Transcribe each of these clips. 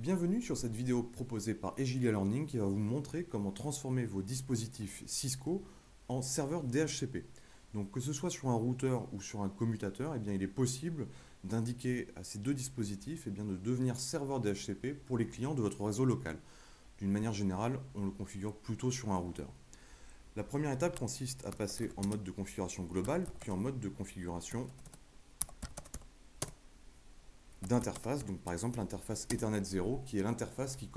Bienvenue sur cette vidéo proposée par Egilia Learning qui va vous montrer comment transformer vos dispositifs Cisco en serveurs DHCP. Donc que ce soit sur un routeur ou sur un commutateur, il est possible d'indiquer à ces deux dispositifs de devenir serveur DHCP pour les clients de votre réseau local. D'une manière générale, on le configure plutôt sur un routeur. La première étape consiste à passer en mode de configuration globale, puis en mode de configuration d'interface, donc par exemple l'interface Ethernet 0 qui est l'interface qui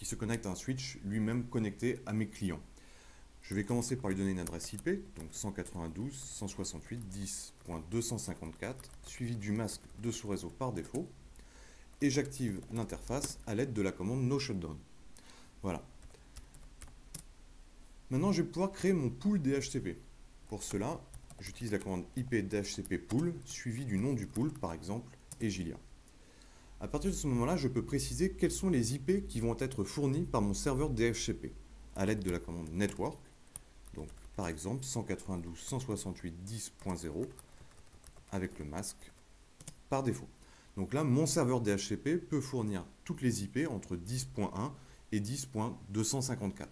se connecte à un switch lui-même connecté à mes clients. Je vais commencer par lui donner une adresse IP, donc 192.168.10.254, suivi du masque de sous-réseau par défaut, et j'active l'interface à l'aide de la commande no shutdown. Voilà. Maintenant, je vais pouvoir créer mon pool DHCP. Pour cela, j'utilise la commande IP DHCP pool, suivi du nom du pool, par exemple, Egilia. À partir de ce moment-là, je peux préciser quels sont les IP qui vont être fournis par mon serveur DHCP à l'aide de la commande network. Donc, par exemple, 192.168.10.0 avec le masque par défaut. Donc là, mon serveur DHCP peut fournir toutes les IP entre 10.1 et 10.254.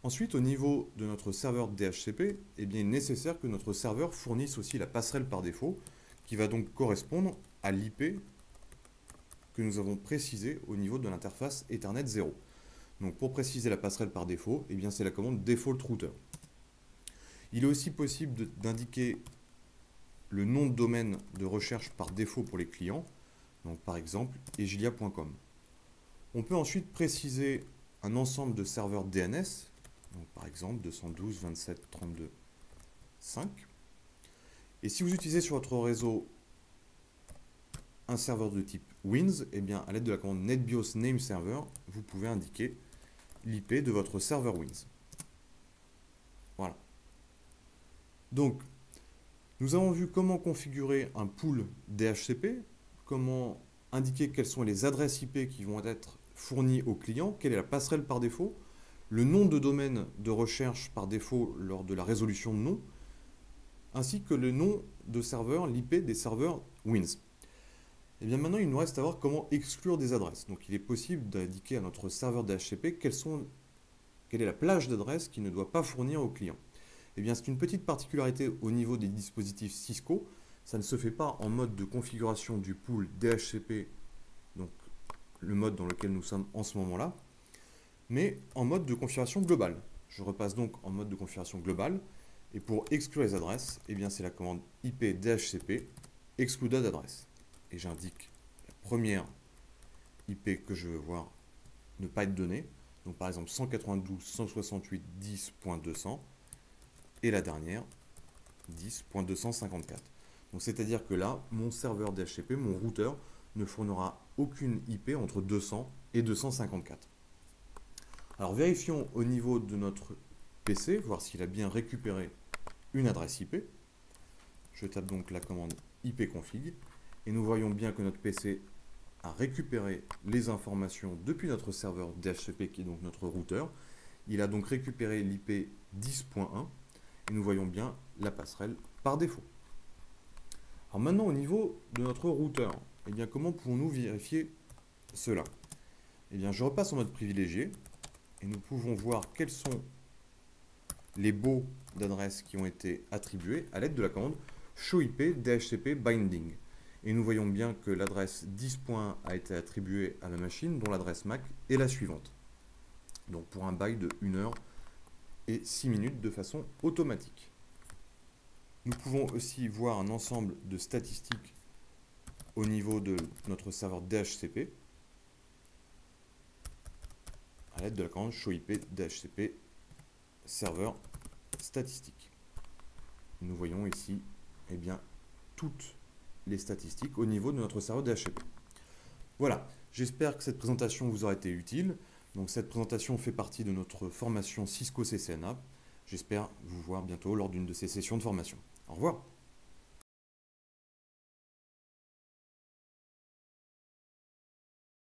Ensuite, au niveau de notre serveur DHCP, il est nécessaire que notre serveur fournisse aussi la passerelle par défaut, qui va donc correspondre à l'IP que nous avons précisé au niveau de l'interface Ethernet 0. Donc pour préciser la passerelle par défaut, c'est la commande default router. Il est aussi possible d'indiquer le nom de domaine de recherche par défaut pour les clients, donc par exemple egilia.com. On peut ensuite préciser un ensemble de serveurs DNS, donc par exemple 212.27.32.5. Et si vous utilisez sur votre réseau un serveur de type WINS, à l'aide de la commande netbios name server, vous pouvez indiquer l'IP de votre serveur WINS. Voilà. Donc, nous avons vu comment configurer un pool DHCP, comment indiquer quelles sont les adresses IP qui vont être fournies aux clients, quelle est la passerelle par défaut, le nom de domaine de recherche par défaut lors de la résolution de nom, ainsi que le nom de serveur, l'IP des serveurs WINS. Maintenant, il nous reste à voir comment exclure des adresses. Donc, il est possible d'indiquer à notre serveur DHCP quelle est la plage d'adresses qu'il ne doit pas fournir au client. C'est une petite particularité au niveau des dispositifs Cisco. Ça ne se fait pas en mode de configuration du pool DHCP, donc le mode dans lequel nous sommes en ce moment-là, mais en mode de configuration globale. Je repasse donc en mode de configuration globale. Et pour exclure les adresses, c'est la commande IP DHCP excluded address. Et j'indique la première IP que je veux voir ne pas être donnée. Donc par exemple 192.168.10.200 et la dernière 10.254. Donc c'est-à-dire que là, mon serveur DHCP, mon routeur, ne fournira aucune IP entre 200 et 254. Alors vérifions au niveau de notre PC, voir s'il a bien récupéré une adresse IP. Je tape donc la commande ipconfig et nous voyons bien que notre PC a récupéré les informations depuis notre serveur DHCP qui est donc notre routeur. Il a donc récupéré l'IP 10.1 et nous voyons bien la passerelle par défaut. Alors maintenant au niveau de notre routeur, comment pouvons-nous vérifier cela? Je repasse en mode privilégié et nous pouvons voir quels sont les baux d'adresses qui ont été attribués à l'aide de la commande showIP DHCP binding. Et nous voyons bien que l'adresse 10.1 a été attribuée à la machine dont l'adresse MAC est la suivante. Donc pour un bail de 1 heure et 6 minutes de façon automatique. Nous pouvons aussi voir un ensemble de statistiques au niveau de notre serveur DHCP à l'aide de la commande showIP DHCP serveur statistique. Nous voyons ici toutes les statistiques au niveau de notre serveur DHCP. Voilà, j'espère que cette présentation vous aura été utile. Donc cette présentation fait partie de notre formation Cisco CCNA. J'espère vous voir bientôt lors d'une de ces sessions de formation. Au revoir.